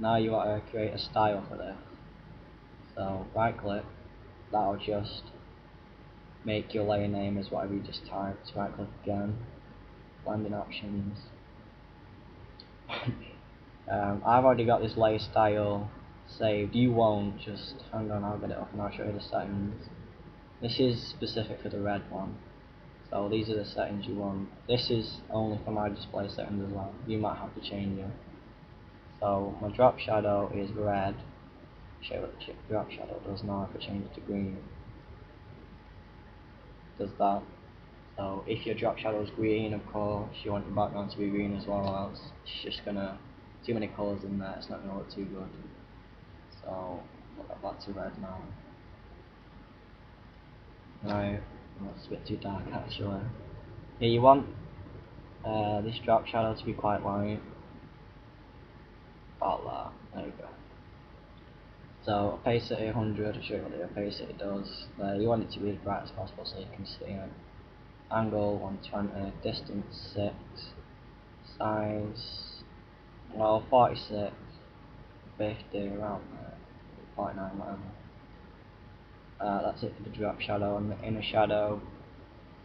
Now you want to create a style for this. So right click, that'll just make your layer name as whatever you just typed. Right click again, blending options. I've already got this layer style saved. You won't, just hang on, I'll get it up and I'll show you the settings. This is specific for the red one. So these are the settings you want. This is only for my display settings as well. You might have to change it. So my drop shadow is red. Show you what the drop shadow does now if I change it to green. Does that. So if your drop shadow is green, of course, you want your background to be green as well, else it's just gonna, too many colours in there, it's not gonna look too good. So we'll go back to red now. Right, that's a bit too dark actually. Yeah, you want this drop shadow to be quite light. About that, there you go. So opacity 100, I'll show you what the opacity does. You want it to be as bright as possible so you can see it. Angle 120, distance 6, size, well 46, 50, around there, 49, whatever. That's it for the drop shadow. And the inner shadow,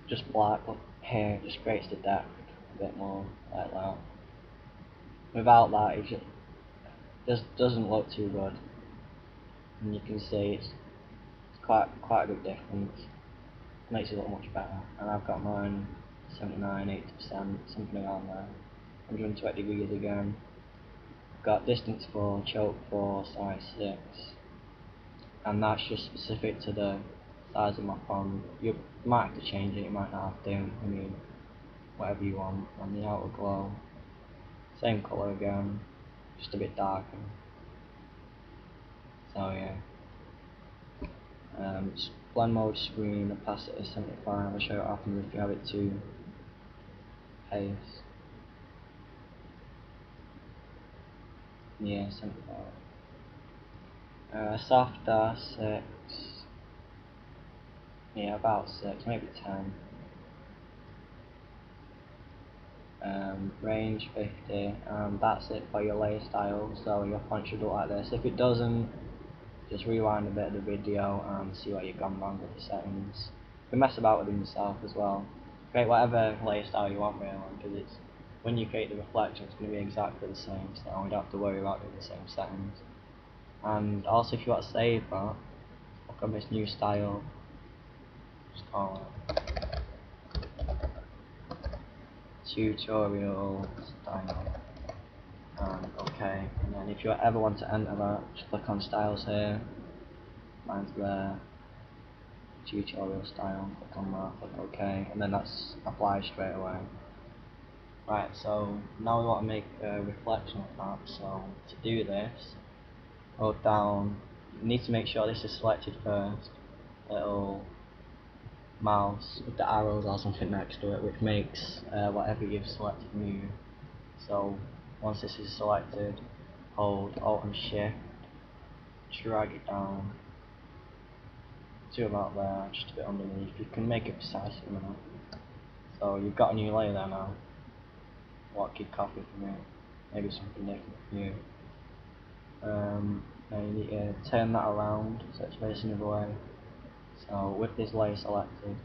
just black up here, just creates the depth a bit more like that. Without that, it just doesn't look too good, and you can see it's quite a good difference. Makes it look much better. And I've got mine 79, 80%, something around there. 120 degrees again. Got distance 4, choke 4, size 6, and that's just specific to the size of my font. You might have to change it, you might not have to. I mean, whatever you want. And the outer glow, same colour again, just a bit darker. So yeah. Blend mode screen, opacity 75. I'll show you what happens if you have it too pace. Yeah, 75. Softer 6. Yeah, about 6, maybe 10. Range 50, and that's it for your layer style. So your font should look like this. If it doesn't, just rewind a bit of the video and see what you've gone wrong with the settings. You can mess about with them yourself as well. Create whatever layer style you want really, because it's, when you create the reflection it's going to be exactly the same, so we don't have to worry about doing the same settings. And also if you want to save that, look on this new style, just call it tutorial style, and okay, and then if you ever want to enter that, just click on styles here, mine's there, tutorial style, click on that, click OK, and then that's applied straight away. Right, so now we want to make a reflection of that. So to do this, hold down, you need to make sure this is selected first, little mouse with the arrows or something next to it, which makes whatever you've selected move. So once this is selected, hold Alt and Shift, drag it down to about there, just a bit underneath. You can make it precise if you want. So you've got a new layer there now. What could copy from it? Maybe something different for you. Now you need to turn that around so it's facing the other way. So with this layer selected,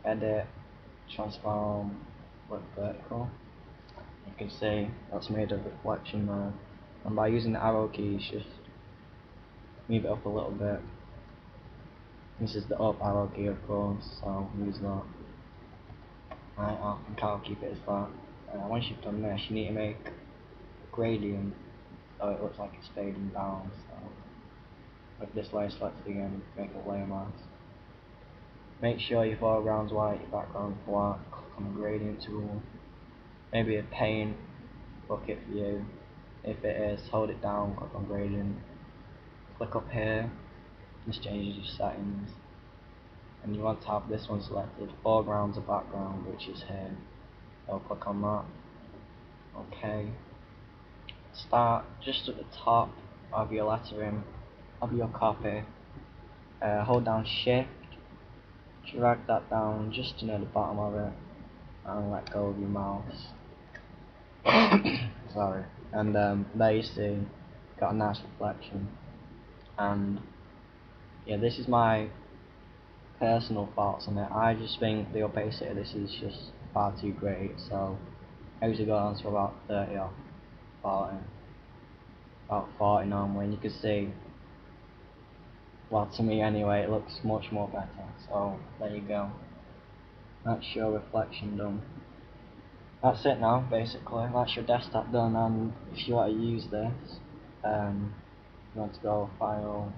edit, transform, look vertical. You can see that's made a reflection there. And by using the arrow keys, just move it up a little bit. This is the up arrow key, of course, so use that. Right, I think I'll keep it as that. Once you've done this, you need to make a gradient so it looks like it's fading down. So with this layer selected again, make a layer mask. Make sure your foreground's white, your background's black. Click on the gradient tool. Maybe a paint bucket for you. If it is, hold it down, click on gradient. Click up here. This changes your settings. And you want to have this one selected, foreground to background, which is here. So click on that. Okay. Start just at the top of your lettering of your copy. Hold down Shift, drag that down just near the bottom of it, and let go of your mouse. Sorry. and there you see, got a nice reflection. And yeah, this is my personal thoughts on it. I just think the opacity of this is just far too great, so I usually go down to about 30 or 40, about 40 normally, and you can see, well, to me anyway, it looks much more better. So there you go, that's your reflection done. That's it now, basically. That's your desktop done, and if you want to use this, you want to go File,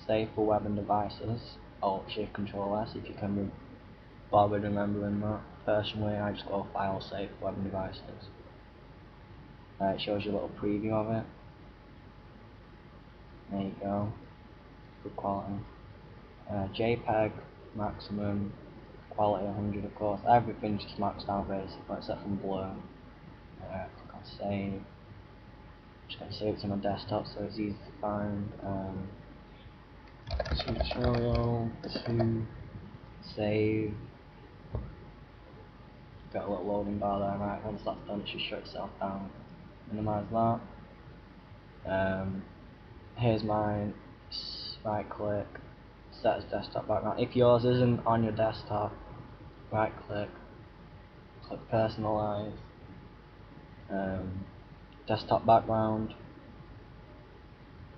Save for Web and Devices, Alt Shift Control S if you can be bothered remembering that. Personally, I just go File, Save for Web and Devices. It shows you a little preview of it. There you go. Good quality. JPEG maximum quality 100, of course. Everything's just maxed out basically except from blur. Click on save. Just gonna save it to my desktop so it's easy to find. Tutorial to save. Got a little loading bar there, right? Once that's done, it should shut itself down. Minimize that. Here's mine. Right click, set as desktop background. If yours isn't on your desktop, right click, click personalize, desktop background,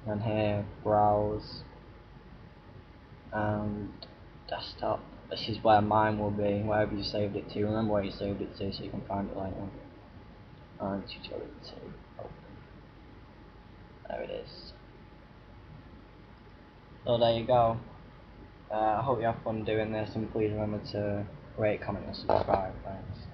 and here browse, and desktop. This is where mine will be, wherever you saved it to. Remember where you saved it to so you can find it later. And tutorial 2, open. There it is. So there you go. I hope you have fun doing this, and please remember to rate, comment and subscribe. Thanks.